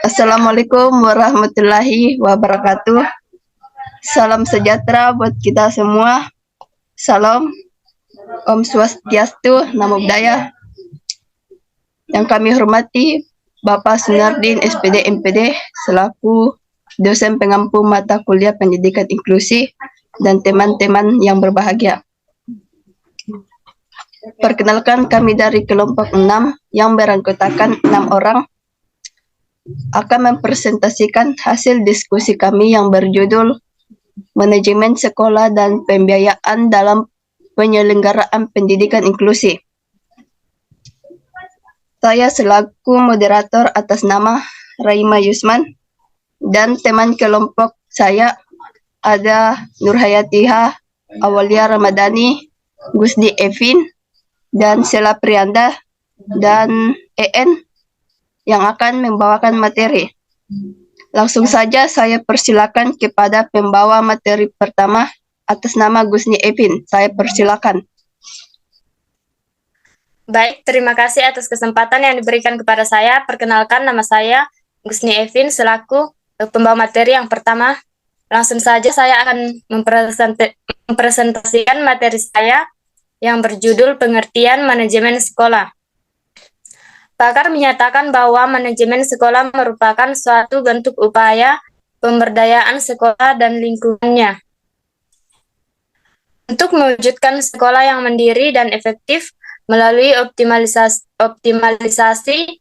Assalamualaikum warahmatullahi wabarakatuh. Salam sejahtera buat kita semua. Salam, Om Swastiastu, Namo Buddhaya. Yang kami hormati Bapak Sunardin SPD MPD selaku dosen pengampu mata kuliah pendidikan inklusi dan teman-teman yang berbahagia. Perkenalkan, kami dari kelompok 6 yang beranggotakan 6 orang akan mempresentasikan hasil diskusi kami yang berjudul Manajemen Sekolah dan Pembiayaan dalam Penyelenggaraan Pendidikan Inklusi. Saya selaku moderator atas nama Raima Yusman dan teman kelompok saya ada Nurhayatiha, Awalia Ramadhani, Gusdi Evin, dan Sela Prianda, dan EN yang akan membawakan materi. Langsung saja saya persilakan kepada pembawa materi pertama atas nama Gusni Evin. Saya persilakan. Baik, terima kasih atas kesempatan yang diberikan kepada saya. Perkenalkan, nama saya Gusni Evin selaku pembawa materi yang pertama. Langsung saja saya akan mempresentasikan materi saya yang berjudul Pengertian Manajemen Sekolah. Pakar menyatakan bahwa manajemen sekolah merupakan suatu bentuk upaya pemberdayaan sekolah dan lingkungannya. Untuk mewujudkan sekolah yang mandiri dan efektif melalui optimalisasi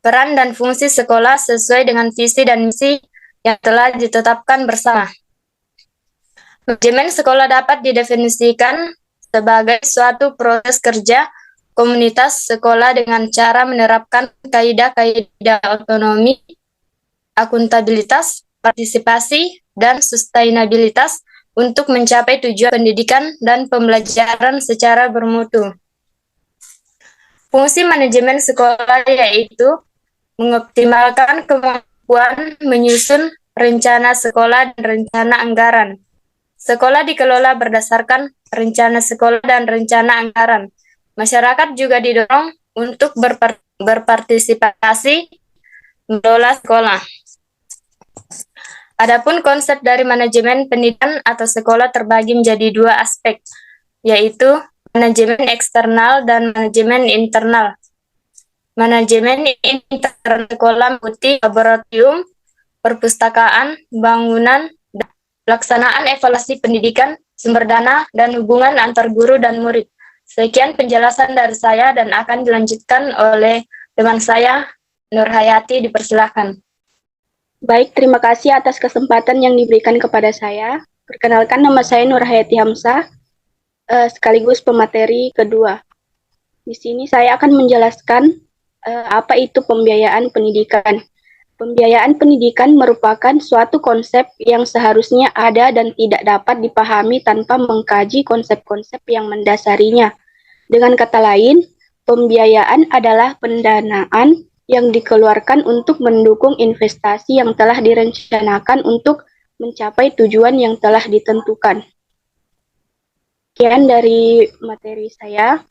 peran dan fungsi sekolah sesuai dengan visi dan misi yang telah ditetapkan bersama. Manajemen sekolah dapat didefinisikan sebagai suatu proses kerja komunitas sekolah dengan cara menerapkan kaidah-kaidah otonomi, akuntabilitas, partisipasi, dan sustainabilitas untuk mencapai tujuan pendidikan dan pembelajaran secara bermutu. Fungsi manajemen sekolah yaitu mengoptimalkan kemampuan menyusun rencana sekolah dan rencana anggaran. Sekolah dikelola berdasarkan rencana sekolah dan rencana anggaran. Masyarakat juga didorong untuk berpartisipasi mengelola sekolah. Adapun konsep dari manajemen pendidikan atau sekolah terbagi menjadi dua aspek, yaitu manajemen eksternal dan manajemen internal. Manajemen internal sekolah meliputi laboratorium, perpustakaan, bangunan, dan pelaksanaan evaluasi pendidikan, sumber dana, dan hubungan antar guru dan murid. Sekian penjelasan dari saya dan akan dilanjutkan oleh teman saya, Nurhayati, dipersilakan. Baik, terima kasih atas kesempatan yang diberikan kepada saya. Perkenalkan, nama saya Nurhayati Hamzah, sekaligus pemateri kedua. Di sini saya akan menjelaskan apa itu pembiayaan pendidikan. Pembiayaan pendidikan merupakan suatu konsep yang seharusnya ada dan tidak dapat dipahami tanpa mengkaji konsep-konsep yang mendasarinya. Dengan kata lain, pembiayaan adalah pendanaan yang dikeluarkan untuk mendukung investasi yang telah direncanakan untuk mencapai tujuan yang telah ditentukan. Sekian dari materi saya.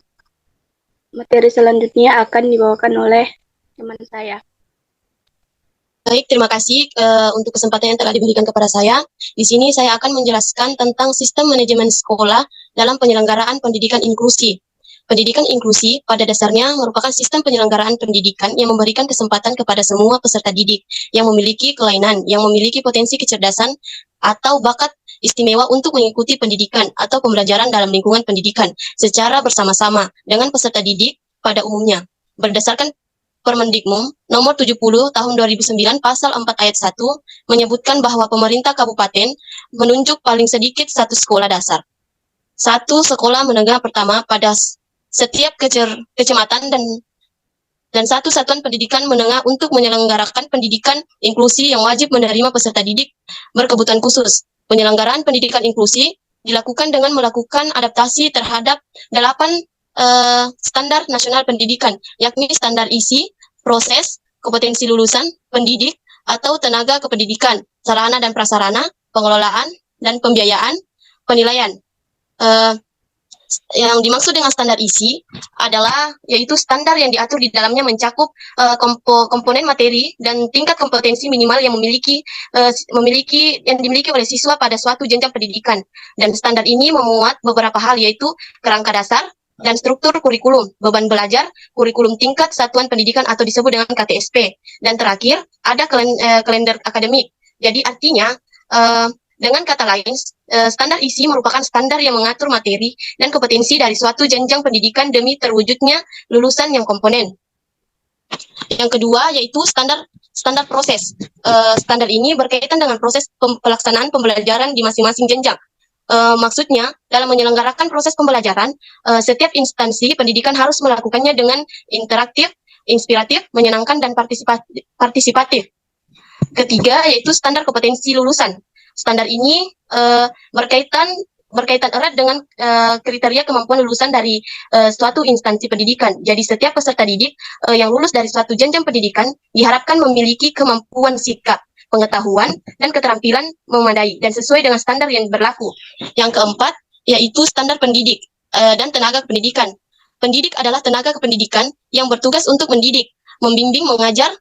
Materi selanjutnya akan dibawakan oleh teman saya. Baik, terima kasih untuk kesempatan yang telah diberikan kepada saya. Di sini saya akan menjelaskan tentang sistem manajemen sekolah dalam penyelenggaraan pendidikan inklusi. Pendidikan inklusi pada dasarnya merupakan sistem penyelenggaraan pendidikan yang memberikan kesempatan kepada semua peserta didik yang memiliki kelainan, yang memiliki potensi kecerdasan atau bakat istimewa untuk mengikuti pendidikan atau pembelajaran dalam lingkungan pendidikan secara bersama-sama dengan peserta didik pada umumnya. Berdasarkan Permendikbud nomor 70 tahun 2009 pasal 4 ayat 1 menyebutkan bahwa pemerintah kabupaten menunjuk paling sedikit satu sekolah dasar, satu sekolah menengah pertama pada setiap kecamatan dan satu satuan pendidikan menengah untuk menyelenggarakan pendidikan inklusi yang wajib menerima peserta didik berkebutuhan khusus. Penyelenggaraan pendidikan inklusi dilakukan dengan melakukan adaptasi terhadap 8 standar nasional pendidikan, yakni standar isi, proses, kompetensi lulusan, pendidik, atau tenaga kependidikan, sarana dan prasarana, pengelolaan, dan pembiayaan, penilaian. Yang dimaksud dengan standar isi adalah yaitu standar yang diatur di dalamnya mencakup komponen materi dan tingkat kompetensi minimal yang dimiliki oleh siswa pada suatu jenjang pendidikan. Dan standar ini memuat beberapa hal yaitu kerangka dasar dan struktur kurikulum, beban belajar, kurikulum tingkat satuan pendidikan atau disebut dengan KTSP. Dan terakhir ada kalender akademik. Jadi artinya dengan kata lain, standar isi merupakan standar yang mengatur materi dan kompetensi dari suatu jenjang pendidikan demi terwujudnya lulusan yang komponen. Yang kedua yaitu standar proses. Standar ini berkaitan dengan proses pelaksanaan pembelajaran di masing-masing jenjang. Maksudnya, dalam menyelenggarakan proses pembelajaran, setiap instansi pendidikan harus melakukannya dengan interaktif, inspiratif, menyenangkan, dan partisipatif. Ketiga yaitu standar kompetensi lulusan. Standar ini berkaitan erat dengan kriteria kemampuan lulusan dari suatu instansi pendidikan. Jadi setiap peserta didik yang lulus dari suatu jenjang pendidikan diharapkan memiliki kemampuan sikap, pengetahuan, dan keterampilan memadai dan sesuai dengan standar yang berlaku. Yang keempat yaitu standar pendidik dan tenaga pendidikan. Pendidik adalah tenaga kependidikan yang bertugas untuk mendidik, membimbing, mengajar,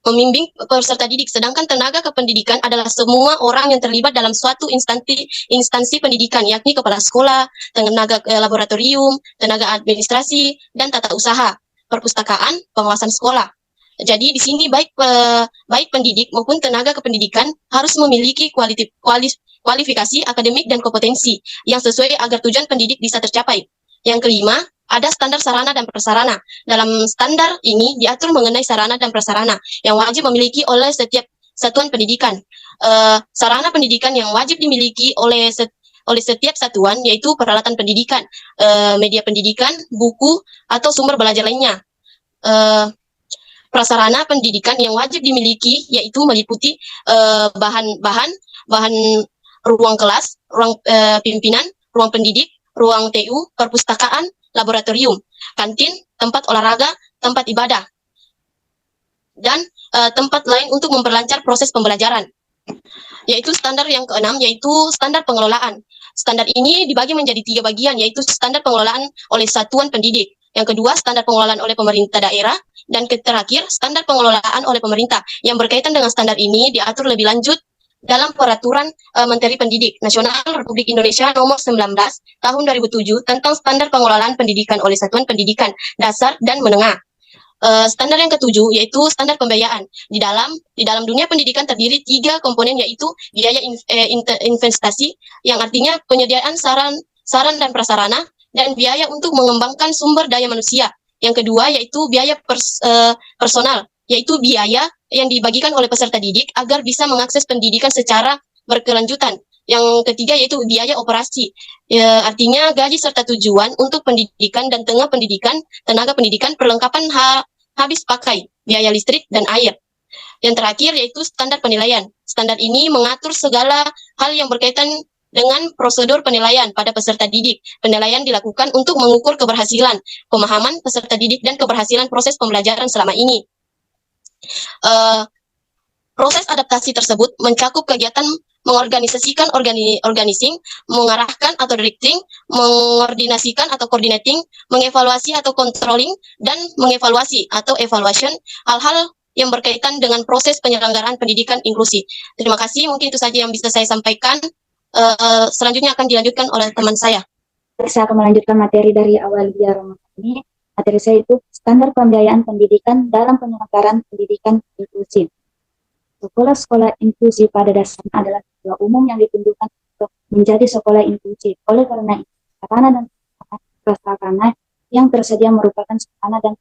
membimbing peserta didik, sedangkan tenaga kependidikan adalah semua orang yang terlibat dalam suatu instansi pendidikan, yakni kepala sekolah, tenaga laboratorium, tenaga administrasi, dan tata usaha, perpustakaan, pengawasan sekolah. Jadi di sini baik pendidik maupun tenaga kependidikan harus memiliki kualifikasi akademik dan kompetensi yang sesuai agar tujuan pendidik bisa tercapai. Yang kelima, ada standar sarana dan prasarana. Dalam standar ini diatur mengenai sarana dan prasarana yang wajib memiliki oleh setiap satuan pendidikan. Sarana pendidikan yang wajib dimiliki oleh setiap satuan yaitu peralatan pendidikan, media pendidikan, buku, atau sumber belajar lainnya. Prasarana pendidikan yang wajib dimiliki yaitu meliputi bahan ruang kelas, ruang pimpinan, ruang pendidik, ruang TU, perpustakaan, laboratorium, kantin, tempat olahraga, tempat ibadah, dan tempat lain untuk memperlancar proses pembelajaran. Yaitu standar yang keenam, yaitu standar pengelolaan. Standar ini dibagi menjadi 3 bagian, yaitu standar pengelolaan oleh satuan pendidik. Yang kedua, standar pengelolaan oleh pemerintah daerah. Dan terakhir, standar pengelolaan oleh pemerintah. Yang berkaitan dengan standar ini diatur lebih lanjut dalam Peraturan Menteri Pendidik Nasional Republik Indonesia Nomor 19 Tahun 2007 tentang standar pengelolaan pendidikan oleh satuan pendidikan dasar dan menengah. Standar yang ketujuh yaitu standar pembiayaan. Di dalam dunia pendidikan terdiri 3 komponen yaitu biaya investasi yang artinya penyediaan saran dan prasarana dan biaya untuk mengembangkan sumber daya manusia. Yang kedua yaitu biaya personal, yaitu biaya yang dibagikan oleh peserta didik agar bisa mengakses pendidikan secara berkelanjutan. Yang ketiga yaitu biaya operasi, artinya gaji serta tujuan untuk pendidikan dan tenaga pendidikan, perlengkapan habis pakai, biaya listrik dan air. Yang terakhir yaitu standar penilaian. Standar ini mengatur segala hal yang berkaitan dengan prosedur penilaian pada peserta didik. Penilaian dilakukan untuk mengukur keberhasilan, pemahaman peserta didik dan keberhasilan proses pembelajaran selama ini. Proses adaptasi tersebut mencakup kegiatan mengorganisasikan organizing, mengarahkan atau directing, mengordinasikan atau coordinating, mengevaluasi atau controlling, dan mengevaluasi atau evaluation hal-hal yang berkaitan dengan proses penyelenggaraan pendidikan inklusi. Terima kasih, mungkin itu saja yang bisa saya sampaikan. Selanjutnya akan dilanjutkan oleh teman saya. Saya akan melanjutkan materi dari awal biar ini. Materi saya itu standar pembiayaan pendidikan dalam penyelenggaraan pendidikan inklusif. Sekolah-sekolah inklusif pada dasarnya adalah sekolah umum yang ditunjukkan untuk menjadi sekolah inklusif. Oleh karena itu, sarana dan prasarana yang tersedia merupakan sarana dan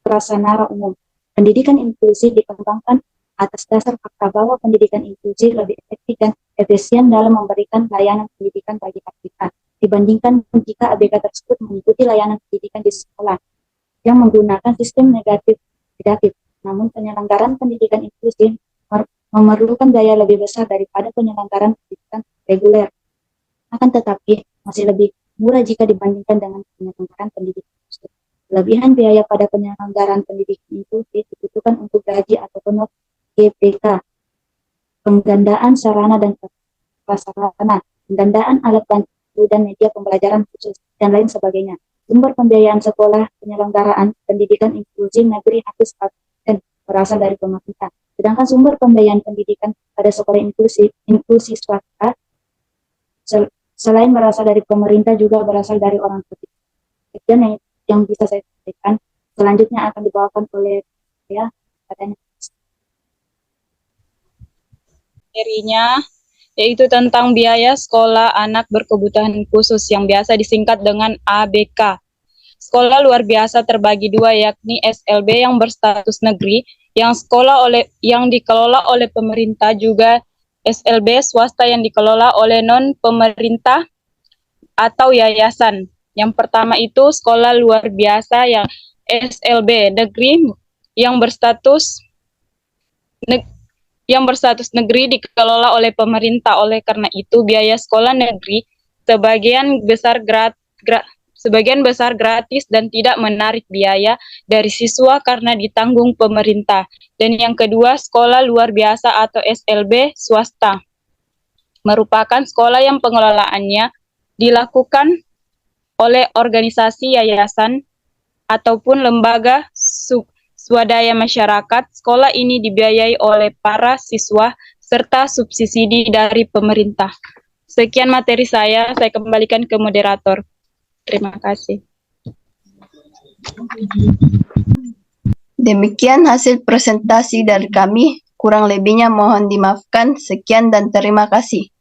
prasarana umum. Pendidikan inklusif dikembangkan atas dasar fakta bahwa pendidikan inklusif lebih efektif dan efisien dalam memberikan layanan pendidikan bagi ABK dibandingkan jika ABK tersebut mengikuti layanan pendidikan di sekolah yang menggunakan sistem negatif. Namun penyelenggaraan pendidikan inklusif memerlukan biaya lebih besar daripada penyelenggaraan pendidikan reguler. Akan tetapi masih lebih murah jika dibandingkan dengan penyelenggaraan pendidikan inklusif. Kelebihan biaya pada penyelenggaraan pendidikan inklusif dibutuhkan untuk gaji atau GPK, penggandaan sarana dan prasarana, penggandaan alat bantu dan media pembelajaran khusus, dan lain sebagainya. Sumber pembiayaan sekolah penyelenggaraan pendidikan inklusi negeri 100% berasal dari pemerintah. Sedangkan sumber pembiayaan pendidikan pada sekolah inklusi swasta selain berasal dari pemerintah juga berasal dari orang tua. Dan yang bisa saya sampaikan selanjutnya akan dibawakan oleh saya katanya. Materinya yaitu tentang biaya sekolah anak berkebutuhan khusus yang biasa disingkat dengan ABK. Sekolah luar biasa terbagi dua, yakni SLB yang berstatus negeri yang dikelola oleh pemerintah, juga SLB swasta yang dikelola oleh non pemerintah atau yayasan. Yang pertama itu sekolah luar biasa yang SLB negeri yang berstatus negeri dikelola oleh pemerintah. Oleh karena itu, biaya sekolah negeri sebagian besar gratis dan tidak menarik biaya dari siswa karena ditanggung pemerintah. Dan yang kedua, sekolah luar biasa atau SLB swasta merupakan sekolah yang pengelolaannya dilakukan oleh organisasi yayasan ataupun lembaga swadaya masyarakat. Sekolah ini dibiayai oleh para siswa serta subsidi dari pemerintah. Sekian materi saya kembalikan ke moderator. Terima kasih. Demikian hasil presentasi dari kami. Kurang lebihnya mohon dimaafkan. Sekian dan terima kasih.